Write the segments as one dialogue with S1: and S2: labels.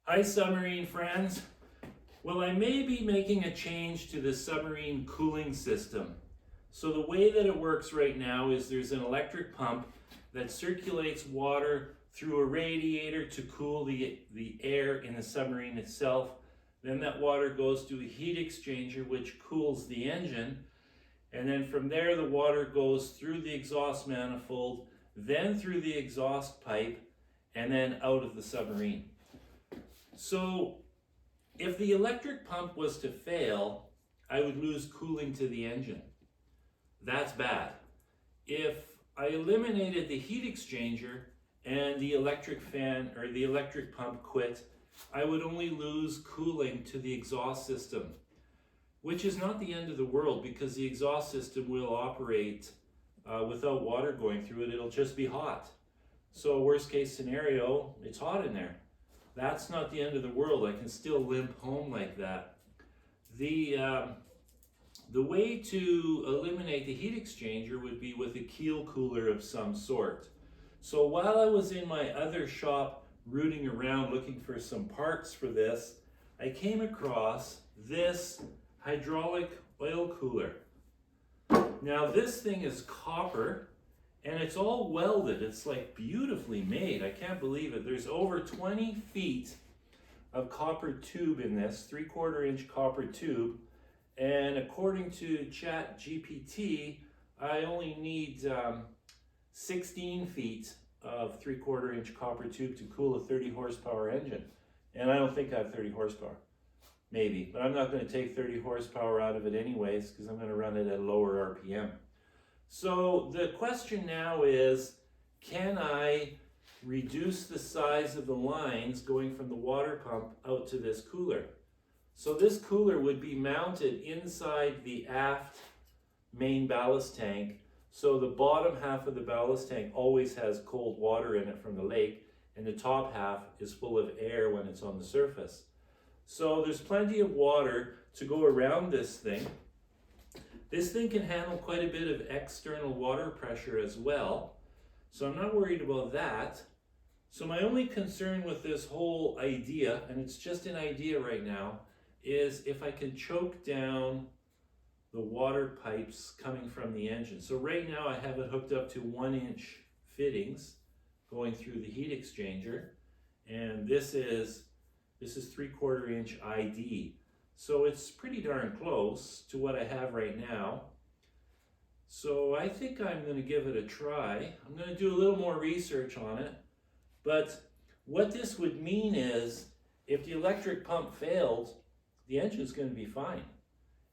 S1: Hi submarine friends. Well, I may be making a change to the submarine cooling system. So the way that it works right now is there's an electric pump that circulates water through a radiator to cool the air in the submarine itself. Then that water goes to a heat exchanger which cools the engine. And then from there the water goes through the exhaust manifold, then through the exhaust pipe, and then out of the submarine. So if the electric pump was to fail, I would lose cooling to the engine. That's bad. If I eliminated the heat exchanger and the electric fan or the electric pump quit, I would only lose cooling to the exhaust system, which is not the end of the world because the exhaust system will operate without water going through it. It'll just be hot. So worst case scenario, it's hot in there. That's not the end of the world. I can still limp home like that. The way to eliminate the heat exchanger would be with a keel cooler of some sort. So while I was in my other shop rooting around looking for some parts for this, I came across this hydraulic oil cooler. Now this thing is copper and it's all welded. It's like beautifully made. I can't believe it. There's over 20 feet of copper tube in this, 3/4 inch copper tube. And according to ChatGPT, I only need 16 feet of 3/4 inch copper tube to cool a 30 horsepower engine. And I don't think I have 30 horsepower. Maybe, but I'm not going to take 30 horsepower out of it anyways because I'm going to run it at a lower RPM. So the question now is, can I reduce the size of the lines going from the water pump out to this cooler? So this cooler would be mounted inside the aft main ballast tank. So the bottom half of the ballast tank always has cold water in it from the lake, and the top half is full of air when it's on the surface. So there's plenty of water to go around this thing. This thing can handle quite a bit of external water pressure as well, so I'm not worried about that. So my only concern with this whole idea, and it's just an idea right now, is if I can choke down the water pipes coming from the engine. So right now I have it hooked up to 1-inch fittings going through the heat exchanger, and this is 3/4 inch ID. So it's pretty darn close to what I have right now. So I think I'm going to give it a try. I'm going to do a little more research on it. But what this would mean is if the electric pump failed, the engine's going to be fine.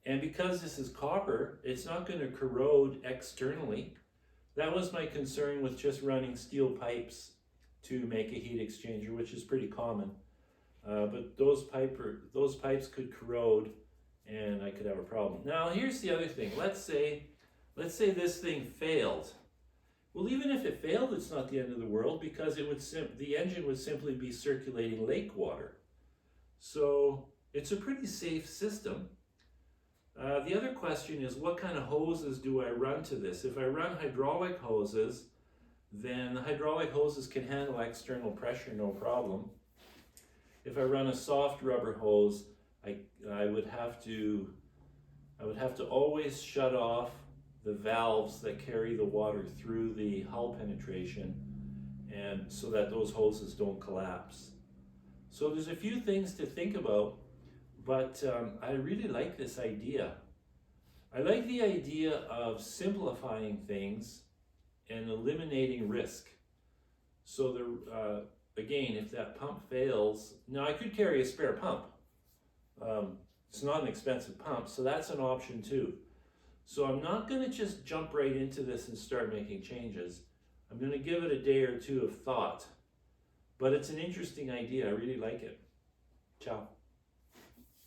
S1: And because this is copper, it's not going to corrode externally. That was my concern with just running steel pipes to make a heat exchanger, which is pretty common. But those pipes could corrode and I could have a problem. Now here's the other thing. Let's say this thing failed. Well, even if it failed, it's not the end of the world because the engine would simply be circulating lake water. So it's a pretty safe system. The other question is, what kind of hoses do I run to this? If I run hydraulic hoses, then the hydraulic hoses can handle external pressure no problem. If I run a soft rubber hose, I would have to always shut off the valves that carry the water through the hull penetration, and so that those hoses don't collapse. So there's a few things to think about, but I really like this idea. I like the idea of simplifying things and eliminating risk. So again, if that pump fails, now I could carry a spare pump. It's not an expensive pump, so that's an option too. So I'm not going to just jump right into this and start making changes. I'm going to give it a day or two of thought. But it's an interesting idea. I really like it. Ciao.